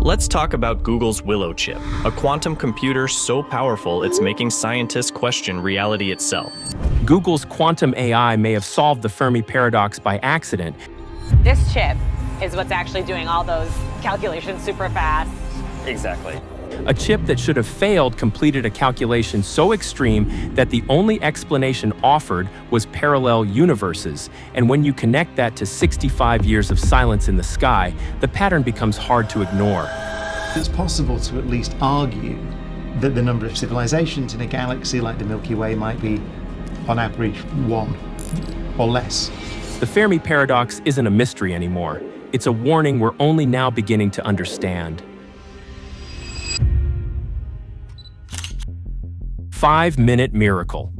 Let's talk about Google's Willow chip, a quantum computer so powerful it's making scientists question reality itself. Google's quantum AI may have solved the Fermi Paradox by accident. This chip is what's actually doing all those calculations super fast. Exactly. A chip that should have failed completed a calculation so extreme that the only explanation offered was parallel universes. And when you connect that to 65 years of silence in the sky, the pattern becomes hard to ignore. It's possible to at least argue that the number of civilizations in a galaxy like the Milky Way might be, on average, 1 or less. The Fermi Paradox isn't a mystery anymore. It's a warning we're only now beginning to understand. 5-minute miracle.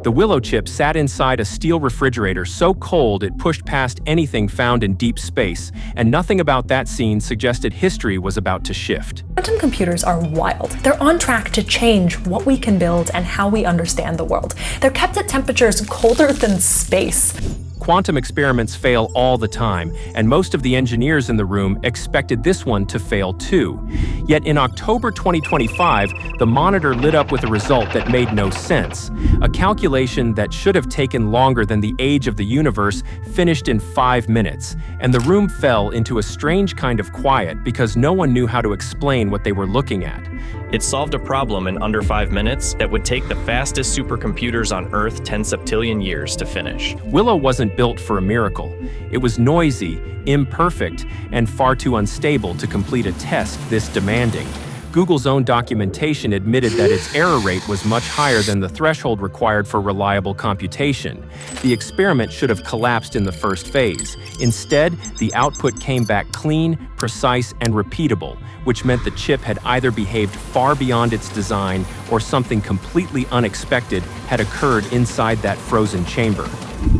The Willow chip sat inside a steel refrigerator so cold it pushed past anything found in deep space, and nothing about that scene suggested history was about to shift. Quantum computers are wild. They're on track to change what we can build and how we understand the world. They're kept at temperatures colder than space. Quantum experiments fail all the time, and most of the engineers in the room expected this one to fail too. Yet in October 2025, the monitor lit up with a result that made no sense. A calculation that should have taken longer than the age of the universe finished in 5 minutes, and the room fell into a strange kind of quiet because no one knew how to explain what they were looking at. It solved a problem in under 5 minutes that would take the fastest supercomputers on Earth 10 septillion years to finish. Willow wasn't built for a miracle. It was noisy, imperfect, and far too unstable to complete a test this demanding. Google's own documentation admitted that its error rate was much higher than the threshold required for reliable computation. The experiment should have collapsed in the first phase. Instead, the output came back clean, precise, and repeatable, which meant the chip had either behaved far beyond its design or something completely unexpected had occurred inside that frozen chamber.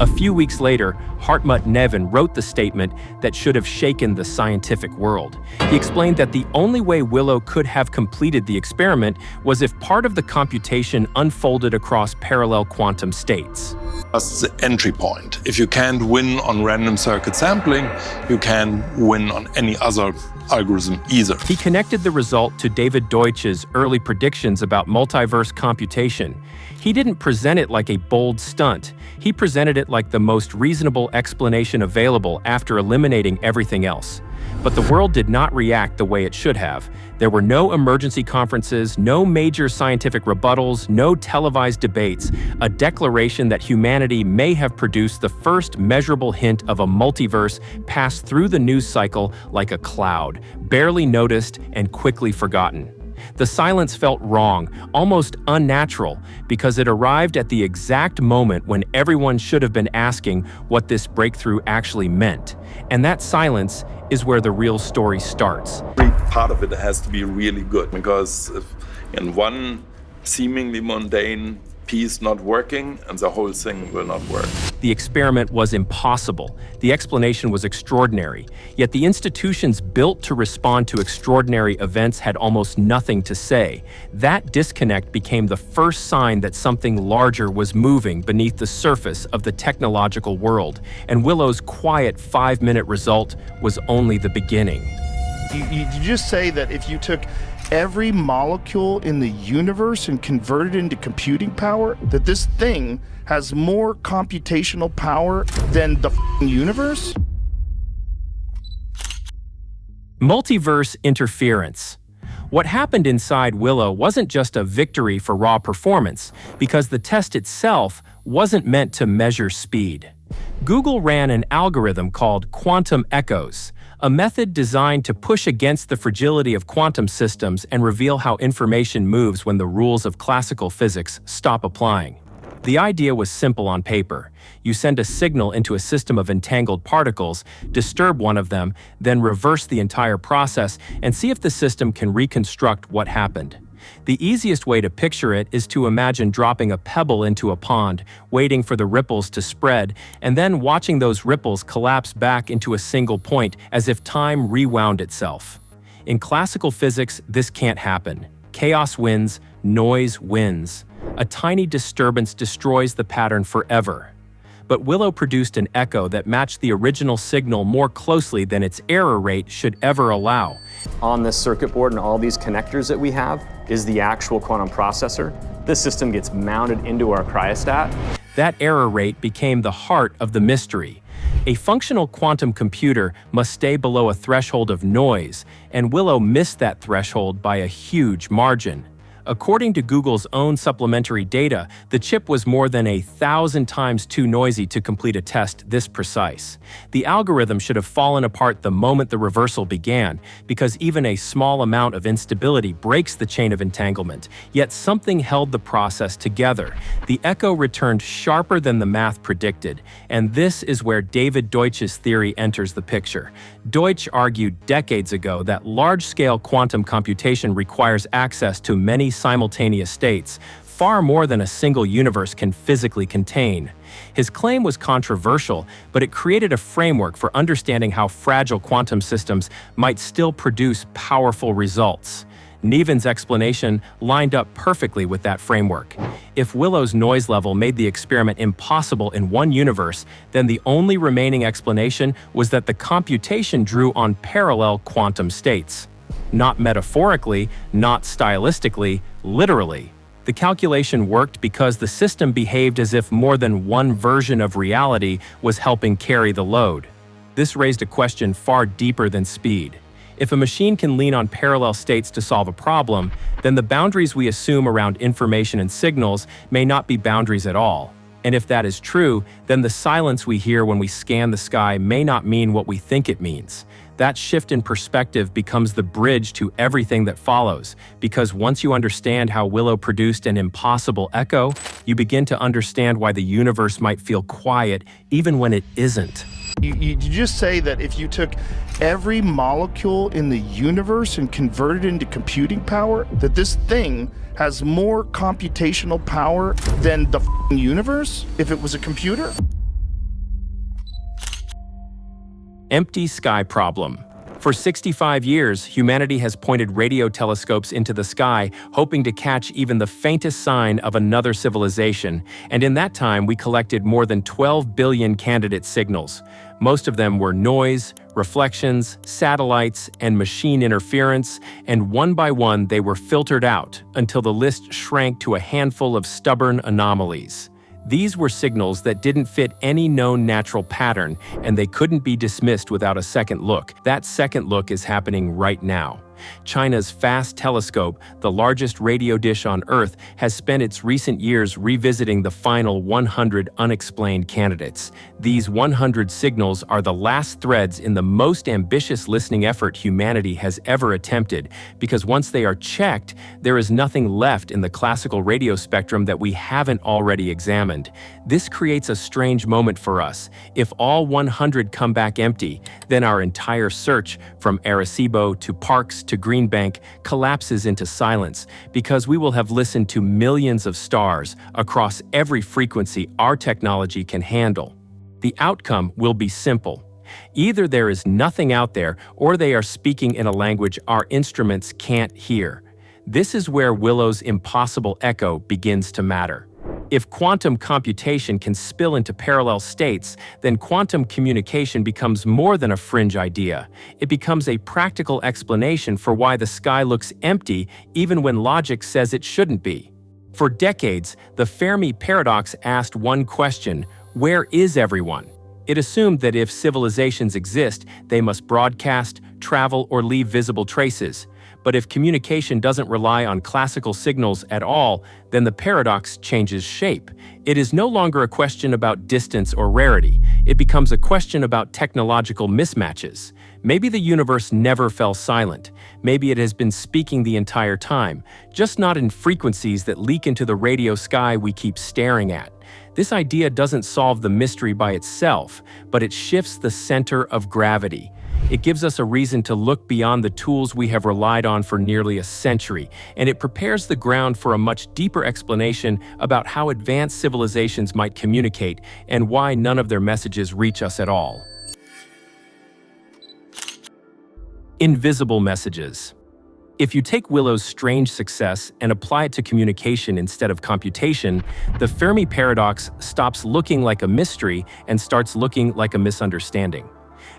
A few weeks later, Hartmut Neven wrote the statement that should have shaken the scientific world. He explained that the only way Willow could have completed the experiment was if part of the computation unfolded across parallel quantum states. That's the entry point. If you can't win on random circuit sampling, you can't win on any other algorithm either. He connected the result to David Deutsch's early predictions about multiverse computation. He didn't present it like a bold stunt. He presented it like the most reasonable explanation available after eliminating everything else. But the world did not react the way it should have. There were no emergency conferences, no major scientific rebuttals, no televised debates, a declaration that humanity may have produced the first measurable hint of a multiverse passed through the news cycle like a cloud, barely noticed and quickly forgotten. The silence felt wrong, almost unnatural, because it arrived at the exact moment when everyone should have been asking what this breakthrough actually meant. And that silence is where the real story starts. Every part of it has to be really good, because if in one seemingly mundane piece not working, and the whole thing will not work. The experiment was impossible. The explanation was extraordinary. Yet the institutions built to respond to extraordinary events had almost nothing to say. That disconnect became the first sign that something larger was moving beneath the surface of the technological world. And Willow's quiet 5-minute result was only the beginning. You just say that if you took every molecule in the universe and converted it into computing power, that this thing has more computational power than the universe? Multiverse interference. What happened inside Willow wasn't just a victory for raw performance, because the test itself wasn't meant to measure speed. Google ran an algorithm called quantum echoes, a method designed to push against the fragility of quantum systems and reveal how information moves when the rules of classical physics stop applying. The idea was simple on paper. You send a signal into a system of entangled particles, disturb one of them, then reverse the entire process and see if the system can reconstruct what happened. The easiest way to picture it is to imagine dropping a pebble into a pond, waiting for the ripples to spread, and then watching those ripples collapse back into a single point as if time rewound itself. In classical physics, this can't happen. Chaos wins, noise wins. A tiny disturbance destroys the pattern forever. but Willow produced an echo that matched the original signal more closely than its error rate should ever allow. On this circuit board and all these connectors that we have is the actual quantum processor. This system gets mounted into our cryostat. That error rate became the heart of the mystery. A functional quantum computer must stay below a threshold of noise, and Willow missed that threshold by a huge margin. According to Google's own supplementary data, the chip was more than 1,000 times too noisy to complete a test this precise. The algorithm should have fallen apart the moment the reversal began, because even a small amount of instability breaks the chain of entanglement, yet something held the process together. The echo returned sharper than the math predicted, and this is where David Deutsch's theory enters the picture. Deutsch argued decades ago that large-scale quantum computation requires access to many simultaneous states, far more than a single universe can physically contain. His claim was controversial, but it created a framework for understanding how fragile quantum systems might still produce powerful results. Nevin's explanation lined up perfectly with that framework. If Willow's noise level made the experiment impossible in one universe, then the only remaining explanation was that the computation drew on parallel quantum states. Not metaphorically, not stylistically, literally. The calculation worked because the system behaved as if more than one version of reality was helping carry the load. This raised a question far deeper than speed. If a machine can lean on parallel states to solve a problem, then the boundaries we assume around information and signals may not be boundaries at all. And if that is true, then the silence we hear when we scan the sky may not mean what we think it means. That shift in perspective becomes the bridge to everything that follows, because once you understand how Willow produced an impossible echo, you begin to understand why the universe might feel quiet even when it isn't. You just say that if you took every molecule in the universe and converted it into computing power, that this thing has more computational power than the universe if it was a computer? Empty sky problem. For 65 years, humanity has pointed radio telescopes into the sky, hoping to catch even the faintest sign of another civilization, and in that time we collected more than 12 billion candidate signals. Most of them were noise, reflections, satellites, and machine interference, and one by one they were filtered out until the list shrank to a handful of stubborn anomalies. These were signals that didn't fit any known natural pattern, and they couldn't be dismissed without a second look. That second look is happening right now. China's FAST telescope, the largest radio dish on Earth, has spent its recent years revisiting the final 100 unexplained candidates. These 100 signals are the last threads in the most ambitious listening effort humanity has ever attempted, because once they are checked, there is nothing left in the classical radio spectrum that we haven't already examined. This creates a strange moment for us. If all 100 come back empty, then our entire search, from Arecibo to Parkes to Green Bank, collapses into silence, because we will have listened to millions of stars across every frequency our technology can handle. The outcome will be simple. Either there is nothing out there, or they are speaking in a language our instruments can't hear. This is where Willow's impossible echo begins to matter. If quantum computation can spill into parallel states, then quantum communication becomes more than a fringe idea. It becomes a practical explanation for why the sky looks empty even when logic says it shouldn't be. For decades, the Fermi Paradox asked one question: where is everyone? It assumed that if civilizations exist, they must broadcast, travel, or leave visible traces. But if communication doesn't rely on classical signals at all, then the paradox changes shape. It is no longer a question about distance or rarity. It becomes a question about technological mismatches. Maybe the universe never fell silent. Maybe it has been speaking the entire time, just not in frequencies that leak into the radio sky we keep staring at. This idea doesn't solve the mystery by itself, but it shifts the center of gravity. It gives us a reason to look beyond the tools we have relied on for nearly a century, and it prepares the ground for a much deeper explanation about how advanced civilizations might communicate and why none of their messages reach us at all. Invisible messages. If you take Willow's strange success and apply it to communication instead of computation, the Fermi Paradox stops looking like a mystery and starts looking like a misunderstanding.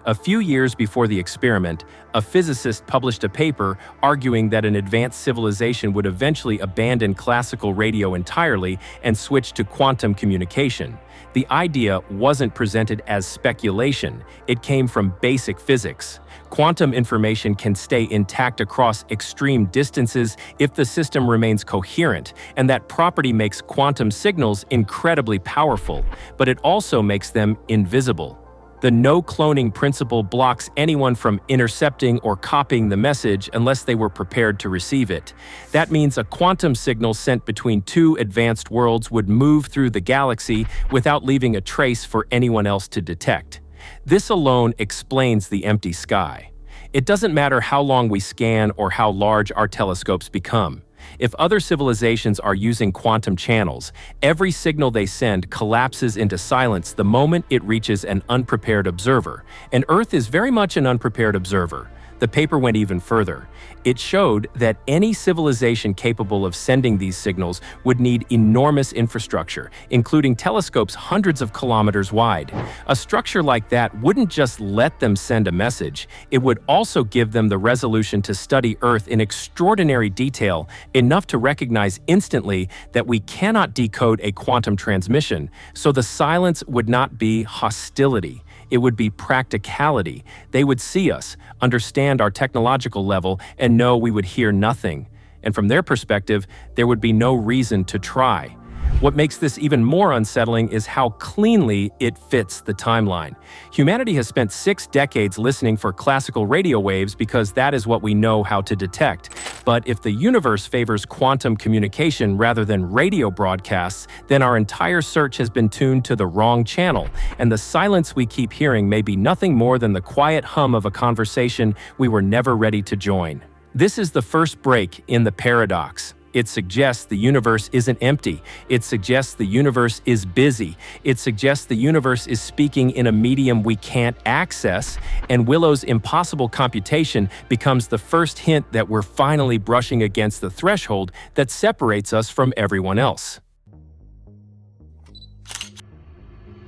A few years before the experiment, a physicist published a paper arguing that an advanced civilization would eventually abandon classical radio entirely and switch to quantum communication. The idea wasn't presented as speculation, it came from basic physics. Quantum information can stay intact across extreme distances if the system remains coherent, and that property makes quantum signals incredibly powerful, but it also makes them invisible. The no-cloning principle blocks anyone from intercepting or copying the message unless they were prepared to receive it. That means a quantum signal sent between two advanced worlds would move through the galaxy without leaving a trace for anyone else to detect. This alone explains the empty sky. It doesn't matter how long we scan or how large our telescopes become. If other civilizations are using quantum channels, every signal they send collapses into silence the moment it reaches an unprepared observer. And Earth is very much an unprepared observer. The paper went even further. It showed that any civilization capable of sending these signals would need enormous infrastructure, including telescopes hundreds of kilometers wide. A structure like that wouldn't just let them send a message, it would also give them the resolution to study Earth in extraordinary detail, enough to recognize instantly that we cannot decode a quantum transmission, so the silence would not be hostility. It would be practicality. They would see us, understand our technological level, and know we would hear nothing. And from their perspective, there would be no reason to try. What makes this even more unsettling is how cleanly it fits the timeline. Humanity has spent 6 decades listening for classical radio waves because that is what we know how to detect. But if the universe favors quantum communication rather than radio broadcasts, then our entire search has been tuned to the wrong channel, and the silence we keep hearing may be nothing more than the quiet hum of a conversation we were never ready to join. This is the first break in the paradox. It suggests the universe isn't empty. It suggests the universe is busy. It suggests the universe is speaking in a medium we can't access, and Willow's impossible computation becomes the first hint that we're finally brushing against the threshold that separates us from everyone else.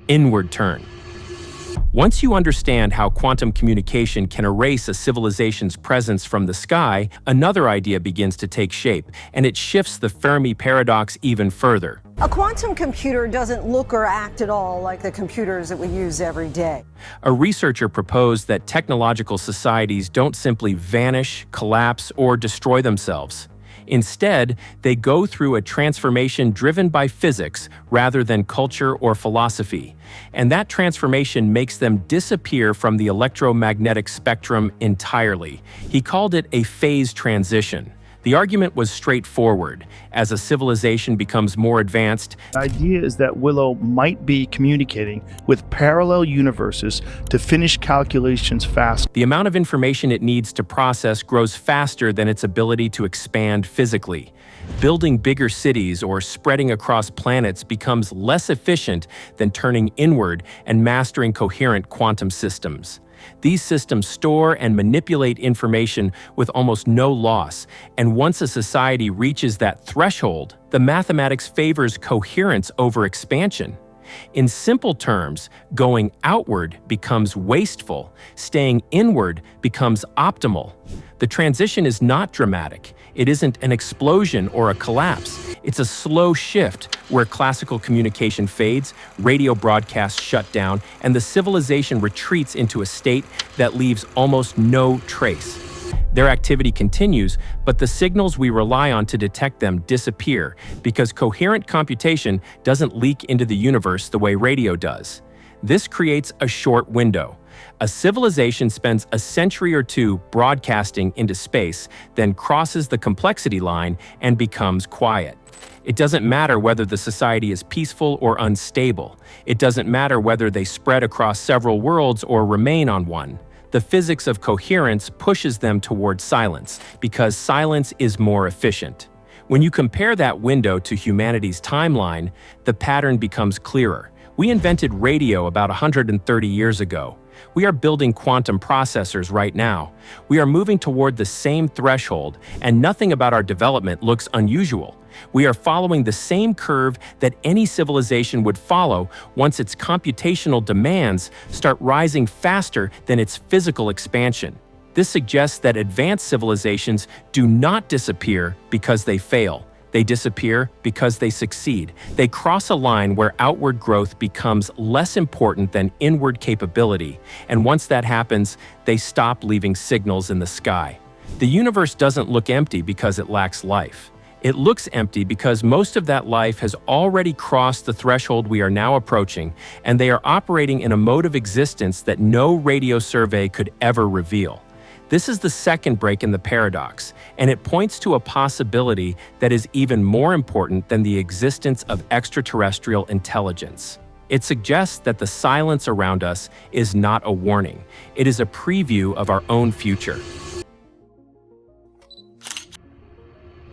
Inward turn. Once you understand how quantum communication can erase a civilization's presence from the sky, another idea begins to take shape, and it shifts the Fermi Paradox even further. A quantum computer doesn't look or act at all like the computers that we use every day. A researcher proposed that technological societies don't simply vanish, collapse, or destroy themselves. Instead, they go through a transformation driven by physics rather than culture or philosophy. And that transformation makes them disappear from the electromagnetic spectrum entirely. He called it a phase transition. The argument was straightforward. As a civilization becomes more advanced, The idea is that Willow might be communicating with parallel universes to finish calculations fast. the amount of information it needs to process grows faster than its ability to expand physically. Building bigger cities or spreading across planets becomes less efficient than turning inward and mastering coherent quantum systems. These systems store and manipulate information with almost no loss, and once a society reaches that threshold, the mathematics favors coherence over expansion. In simple terms, going outward becomes wasteful, staying inward becomes optimal. The transition is not dramatic. It isn't an explosion or a collapse. It's a slow shift where classical communication fades, radio broadcasts shut down, and the civilization retreats into a state that leaves almost no trace. Their activity continues, but the signals we rely on to detect them disappear because coherent computation doesn't leak into the universe the way radio does. This creates a short window. A civilization spends a century or two broadcasting into space, then crosses the complexity line and becomes quiet. It doesn't matter whether the society is peaceful or unstable. It doesn't matter whether they spread across several worlds or remain on one. The physics of coherence pushes them toward silence, because silence is more efficient. When you compare that window to humanity's timeline, the pattern becomes clearer. We invented radio about 130 years ago. We are building quantum processors right now. We are moving toward the same threshold, and nothing about our development looks unusual. We are following the same curve that any civilization would follow once its computational demands start rising faster than its physical expansion. This suggests that advanced civilizations do not disappear because they fail. They disappear because they succeed. They cross a line where outward growth becomes less important than inward capability, and once that happens, they stop leaving signals in the sky. The universe doesn't look empty because it lacks life. It looks empty because most of that life has already crossed the threshold we are now approaching, and they are operating in a mode of existence that no radio survey could ever reveal. This is the second break in the paradox, and it points to a possibility that is even more important than the existence of extraterrestrial intelligence. It suggests that the silence around us is not a warning. It is a preview of our own future.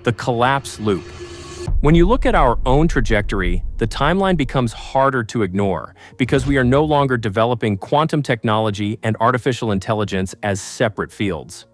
The collapse loop. When you look at our own trajectory, the timeline becomes harder to ignore because we are no longer developing quantum technology and artificial intelligence as separate fields.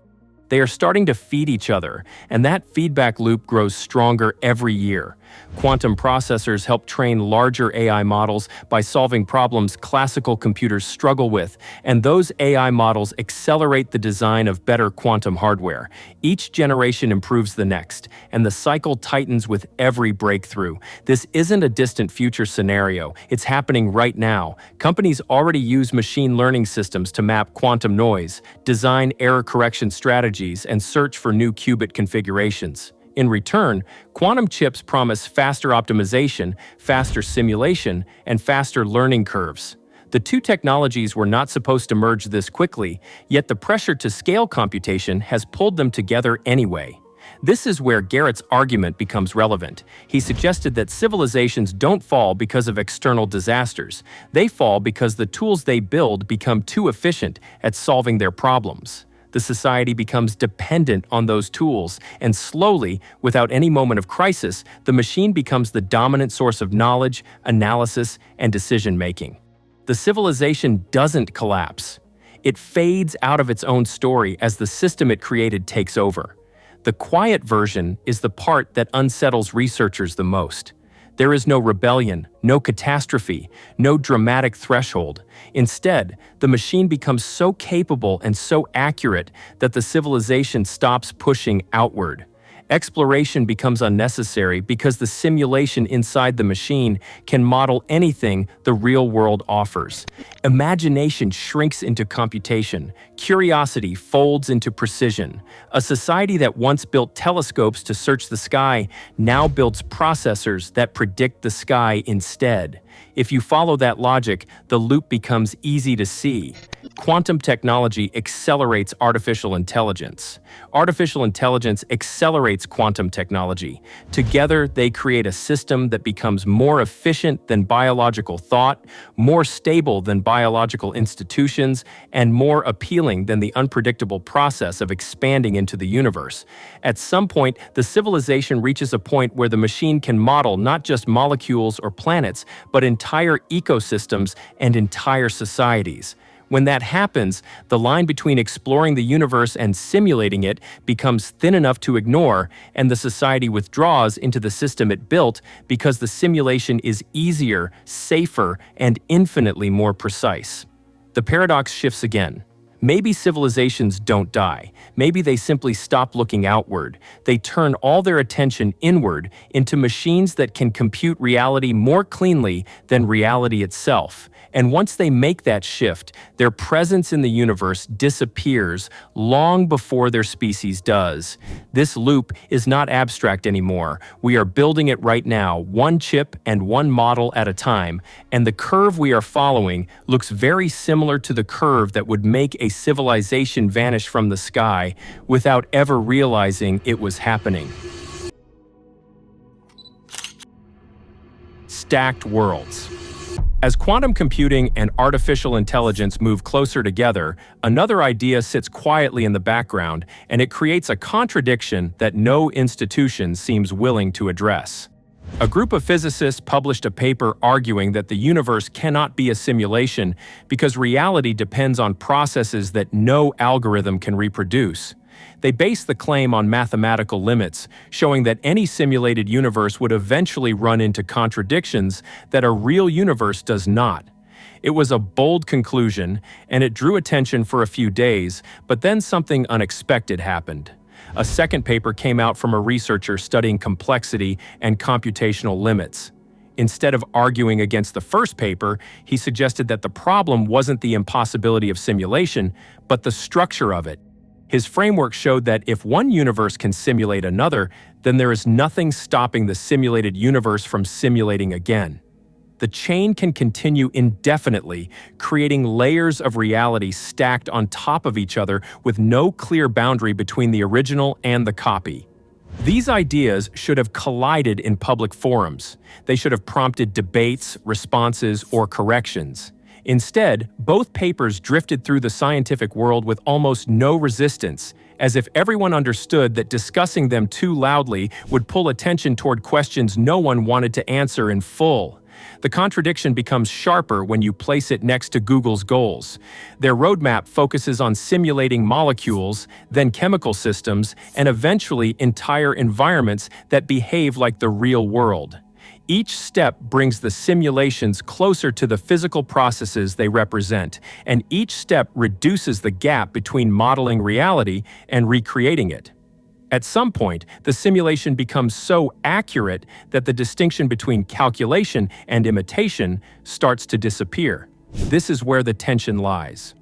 They are starting to feed each other, and that feedback loop grows stronger every year. Quantum processors help train larger AI models by solving problems classical computers struggle with, and those AI models accelerate the design of better quantum hardware. Each generation improves the next, and the cycle tightens with every breakthrough. This isn't a distant future scenario. It's happening right now. Companies already use machine learning systems to map quantum noise, design error correction strategies, and search for new qubit configurations. In return, quantum chips promise faster optimization, faster simulation, and faster learning curves. The two technologies were not supposed to merge this quickly, yet the pressure to scale computation has pulled them together anyway. This is where Garrett's argument becomes relevant. He suggested that civilizations don't fall because of external disasters. They fall because the tools they build become too efficient at solving their problems. The society becomes dependent on those tools, and slowly, without any moment of crisis, the machine becomes the dominant source of knowledge, analysis, and decision-making. The civilization doesn't collapse. It fades out of its own story as the system it created takes over. The quiet version is the part that unsettles researchers the most. There is no rebellion, no catastrophe, no dramatic threshold. Instead, the machine becomes so capable and so accurate that the civilization stops pushing outward. Exploration becomes unnecessary because the simulation inside the machine can model anything the real world offers. Imagination shrinks into computation. Curiosity folds into precision. A society that once built telescopes to search the sky now builds processors that predict the sky instead. If you follow that logic, the loop becomes easy to see. Quantum technology accelerates artificial intelligence. Artificial intelligence accelerates quantum technology. Together, they create a system that becomes more efficient than biological thought, more stable than biological institutions, and more appealing than the unpredictable process of expanding into the universe. At some point, the civilization reaches a point where the machine can model not just molecules or planets, but entire ecosystems and entire societies. When that happens, the line between exploring the universe and simulating it becomes thin enough to ignore, and the society withdraws into the system it built because the simulation is easier, safer, and infinitely more precise. The paradox shifts again. Maybe civilizations don't die. Maybe they simply stop looking outward. They turn all their attention inward into machines that can compute reality more cleanly than reality itself. And once they make that shift, their presence in the universe disappears long before their species does. This loop is not abstract anymore. We are building it right now, one chip and one model at a time, and the curve we are following looks very similar to the curve that would make a civilization vanish from the sky without ever realizing it was happening. Stacked worlds. As quantum computing and artificial intelligence move closer together, another idea sits quietly in the background, and it creates a contradiction that no institution seems willing to address. A group of physicists published a paper arguing that the universe cannot be a simulation because reality depends on processes that no algorithm can reproduce. They based the claim on mathematical limits, showing that any simulated universe would eventually run into contradictions that a real universe does not. It was a bold conclusion, and it drew attention for a few days, but then something unexpected happened. A second paper came out from a researcher studying complexity and computational limits. Instead of arguing against the first paper, he suggested that the problem wasn't the impossibility of simulation, but the structure of it. His framework showed that if one universe can simulate another, then there is nothing stopping the simulated universe from simulating again. The chain can continue indefinitely, creating layers of reality stacked on top of each other with no clear boundary between the original and the copy. These ideas should have collided in public forums. They should have prompted debates, responses, or corrections. Instead, both papers drifted through the scientific world with almost no resistance, as if everyone understood that discussing them too loudly would pull attention toward questions no one wanted to answer in full. The contradiction becomes sharper when you place it next to Google's goals. Their roadmap focuses on simulating molecules, then chemical systems, and eventually entire environments that behave like the real world. Each step brings the simulations closer to the physical processes they represent, and each step reduces the gap between modeling reality and recreating it. At some point, the simulation becomes so accurate that the distinction between calculation and imitation starts to disappear. This is where the tension lies.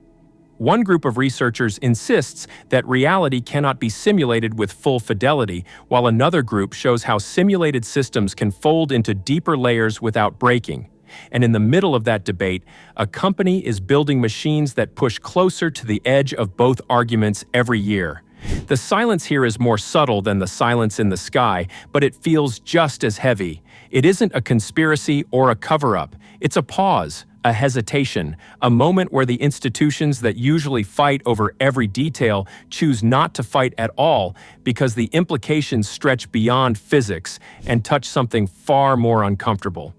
One group of researchers insists that reality cannot be simulated with full fidelity, while another group shows how simulated systems can fold into deeper layers without breaking. And in the middle of that debate, a company is building machines that push closer to the edge of both arguments every year. The silence here is more subtle than the silence in the sky, but it feels just as heavy. It isn't a conspiracy or a cover-up. It's a pause, a hesitation, a moment where the institutions that usually fight over every detail choose not to fight at all because the implications stretch beyond physics and touch something far more uncomfortable.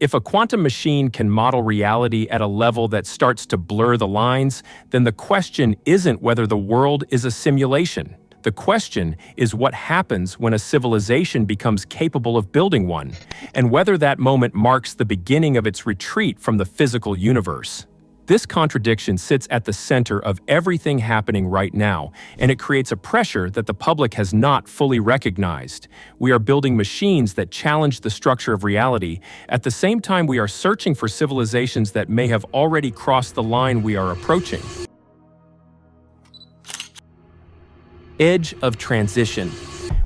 If a quantum machine can model reality at a level that starts to blur the lines, then the question isn't whether the world is a simulation. The question is what happens when a civilization becomes capable of building one, and whether that moment marks the beginning of its retreat from the physical universe. This contradiction sits at the center of everything happening right now, and it creates a pressure that the public has not fully recognized. We are building machines that challenge the structure of reality. At the same time, we are searching for civilizations that may have already crossed the line we are approaching. Edge of transition.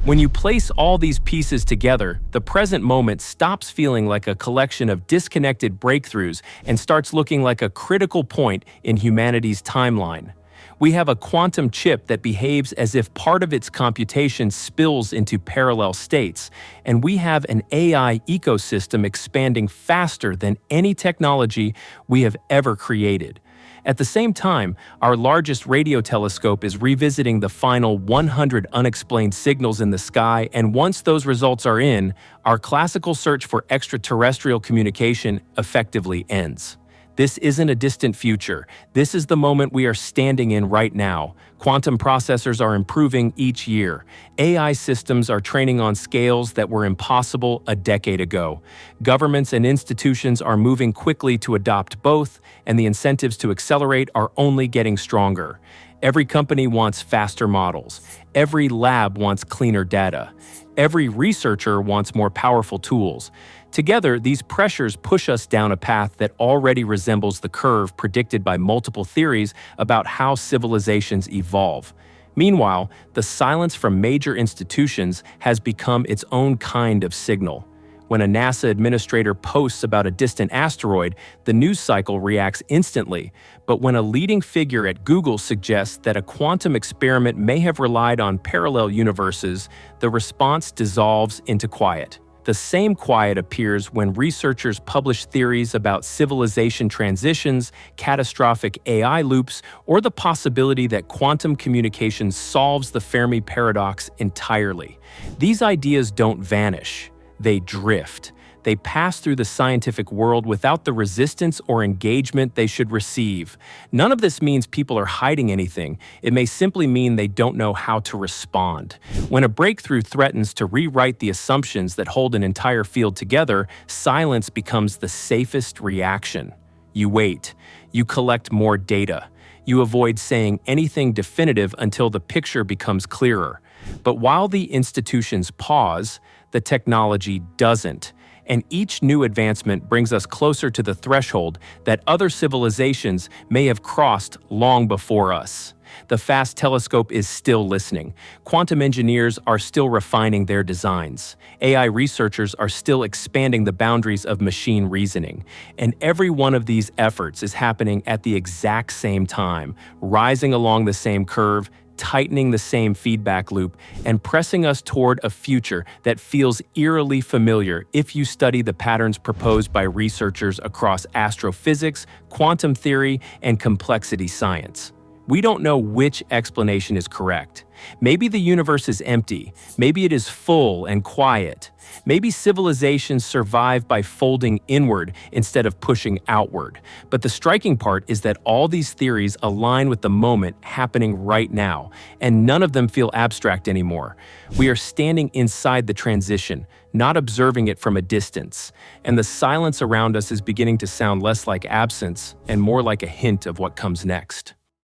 When you place all these pieces together, the present moment stops feeling like a collection of disconnected breakthroughs and starts looking like a critical point in humanity's timeline. We have a quantum chip that behaves as if part of its computation spills into parallel states, and we have an AI ecosystem expanding faster than any technology we have ever created. At the same time, our largest radio telescope is revisiting the final 100 unexplained signals in the sky, and once those results are in, our classical search for extraterrestrial communication effectively ends. This isn't a distant future. This is the moment we are standing in right now. Quantum processors are improving each year. AI systems are training on scales that were impossible a decade ago. Governments and institutions are moving quickly to adopt both, and the incentives to accelerate are only getting stronger. Every company wants faster models. Every lab wants cleaner data. Every researcher wants more powerful tools. Together, these pressures push us down a path that already resembles the curve predicted by multiple theories about how civilizations evolve. Meanwhile, the silence from major institutions has become its own kind of signal. When a NASA administrator posts about a distant asteroid, the news cycle reacts instantly. But when a leading figure at Google suggests that a quantum experiment may have relied on parallel universes, the response dissolves into quiet. The same quiet appears when researchers publish theories about civilization transitions, catastrophic AI loops, or the possibility that quantum communication solves the Fermi Paradox entirely. These ideas don't vanish. They drift. They pass through the scientific world without the resistance or engagement they should receive. None of this means people are hiding anything. It may simply mean they don't know how to respond. When a breakthrough threatens to rewrite the assumptions that hold an entire field together, silence becomes the safest reaction. You wait. You collect more data. You avoid saying anything definitive until the picture becomes clearer. But while the institutions pause, the technology doesn't. And each new advancement brings us closer to the threshold that other civilizations may have crossed long before us. The FAST telescope is still listening. Quantum engineers are still refining their designs. AI researchers are still expanding the boundaries of machine reasoning. And every one of these efforts is happening at the exact same time, rising along the same curve, tightening the same feedback loop, and pressing us toward a future that feels eerily familiar if you study the patterns proposed by researchers across astrophysics, quantum theory, and complexity science. We don't know which explanation is correct. Maybe the universe is empty. Maybe it is full and quiet. Maybe civilizations survive by folding inward instead of pushing outward. But the striking part is that all these theories align with the moment happening right now, and none of them feel abstract anymore. We are standing inside the transition, not observing it from a distance, and the silence around us is beginning to sound less like absence and more like a hint of what comes next.